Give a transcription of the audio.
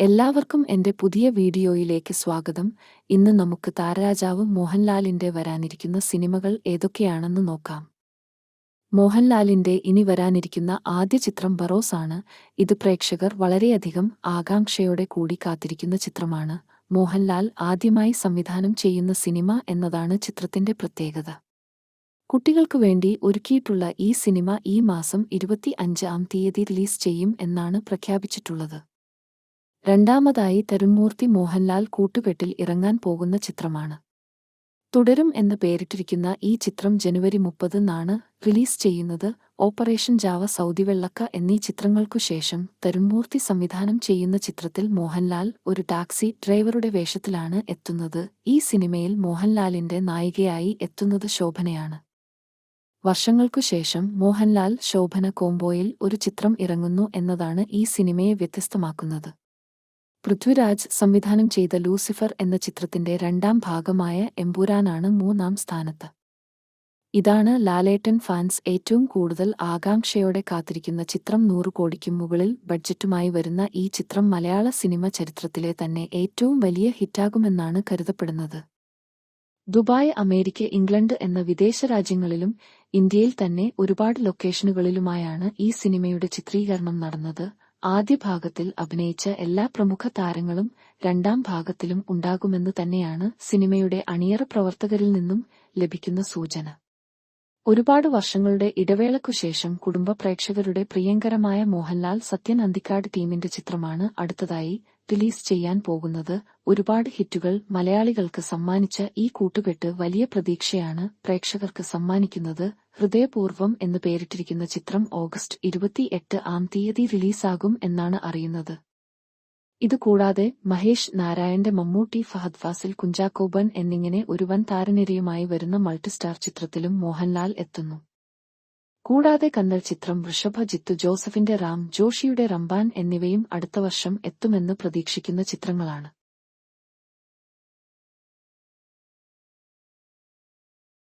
എല്ലാവർക്കും എന്റെ പുതിയ വീഡിയോയിലേക്ക് സ്വാഗതം. ഇന്ന് നമുക്ക് താരരാജാവ് മോഹൻലാലിന്റെ വരാനിരിക്കുന്ന സിനിമകൾ ഏതൊക്കെയാണെന്ന് നോക്കാം. മോഹൻലാലിന്റെ ഇനി വരാനിരിക്കുന്ന ആദ്യ ചിത്രം ബറോസ് ആണ്. ഇത് പ്രേക്ഷകർ വളരെയധികം ആകാംക്ഷയോടെ കൂടി കാത്തിരിക്കുന്ന ചിത്രമാണ്. മോഹൻലാൽ ആദ്യമായി സംവിധാനം ചെയ്യുന്ന സിനിമ എന്നതാണ് ചിത്രത്തിന്റെ പ്രത്യേകത. കുട്ടികൾക്കു വേണ്ടി ഒരുക്കിയിട്ടുള്ള ഈ സിനിമ ഈ മാസം 25-ാം തീയതി റിലീസ് ചെയ്യും എന്നാണ് പ്രഖ്യാപിച്ചിട്ടുള്ളത്. രണ്ടാമതായി തരുൺമൂർത്തി മോഹൻലാൽ കൂട്ടുകെട്ടിൽ ഇറങ്ങാൻ പോകുന്ന ചിത്രമാണ്. തുടരും എന്ന് പേരിട്ടിരിക്കുന്ന ഈ ചിത്രം ജനുവരി 30-നാണ് റിലീസ് ചെയ്യുന്നത്. ഓപ്പറേഷൻ ജാവ, സൗദിവെള്ളക്ക എന്നീ ചിത്രങ്ങൾക്കു ശേഷം തരുൺമൂർത്തി സംവിധാനം ചെയ്യുന്ന ചിത്രത്തിൽ മോഹൻലാൽ ഒരു ടാക്സി ഡ്രൈവറുടെ വേഷത്തിലാണ് എത്തുന്നത്. ഈ സിനിമയിൽ മോഹൻലാലിന്റെ നായികയായി എത്തുന്നത് ശോഭനയാണ്. വർഷങ്ങൾക്കു ശേഷം മോഹൻലാൽ ശോഭന കോംബോയിൽ ഒരു ചിത്രം ഇറങ്ങുന്നു എന്നതാണ് ഈ സിനിമയെ വ്യത്യസ്തമാക്കുന്നത്. പൃഥ്വിരാജ് സംവിധാനം ചെയ്ത ലൂസിഫർ എന്ന ചിത്രത്തിന്റെ രണ്ടാം ഭാഗമായ എമ്പുരാനാണ് 3-ാം സ്ഥാനത്ത്. ഇതാണ് ലാലേട്ടൻ ഫാൻസ് ഏറ്റവും കൂടുതൽ ആകാംക്ഷയോടെ കാത്തിരിക്കുന്ന ചിത്രം. 100 കോടിക്കും മുകളിൽ ബഡ്ജറ്റുമായി വരുന്ന ഈ ചിത്രം മലയാള സിനിമ ചരിത്രത്തിലെ തന്നെ ഏറ്റവും വലിയ ഹിറ്റാകുമെന്നാണ് കരുതപ്പെടുന്നത്. ദുബായ്, അമേരിക്ക, ഇംഗ്ലണ്ട് എന്ന വിദേശ രാജ്യങ്ങളിലും ഇന്ത്യയിൽ തന്നെ ഒരുപാട് ലൊക്കേഷനുകളിലുമായാണ് ഈ സിനിമയുടെ ചിത്രീകരണം നടന്നത്. ആദ്യ ഭാഗത്തിൽ അഭിനയിച്ച എല്ലാ പ്രമുഖ താരങ്ങളും രണ്ടാം ഭാഗത്തിലും ഉണ്ടാകുമെന്ന് തന്നെയാണ് സിനിമയുടെ അണിയറ പ്രവർത്തകരിൽ നിന്നും ലഭിക്കുന്ന സൂചന. ഒരുപാട് വർഷങ്ങളുടെ ഇടവേളയ്ക്കുശേഷം കുടുംബ പ്രേക്ഷകരുടെ പ്രിയങ്കരമായ മോഹൻലാൽ സത്യൻ അന്തിക്കാട് ടീമിന്റെ ചിത്രമാണ് അടുത്തതായി റിലീസ് ചെയ്യാൻ പോകുന്നത്. ഒരുപാട് ഹിറ്റുകൾ മലയാളികൾക്ക് സമ്മാനിച്ച ഈ കൂട്ടുകെട്ട് വലിയ പ്രതീക്ഷയാണ് പ്രേക്ഷകർക്ക് സമ്മാനിക്കുന്നത്. ഹൃദയപൂർവ്വം എന്ന് പേരിട്ടിരിക്കുന്ന ചിത്രം ഓഗസ്റ്റ് 28-ആം തീയതി റിലീസാകും എന്നാണ് അറിയുന്നത്. ഇതുകൂടാതെ മഹേഷ് നാരായണന്റെ മമ്മൂട്ടി, ഫഹദ് ഫാസിൽ, കുഞ്ചാക്കോ ബോബൻ എന്നിങ്ങനെ ഒരു വൻ താരനിരയുമായി വരുന്ന മൾട്ടിസ്റ്റാർ ചിത്രത്തിലും മോഹൻലാൽ എത്തുന്നു. കൂടാതെ കന്നഡ ചിത്രം ഋഷഭ, ജിത്തു ജോസഫിന്റെ റാം, ജോഷിയുടെ റംബാൻ എന്നിവയും അടുത്ത വർഷം എത്തുമെന്ന് പ്രതീക്ഷിക്കുന്ന ചിത്രങ്ങളാണ്.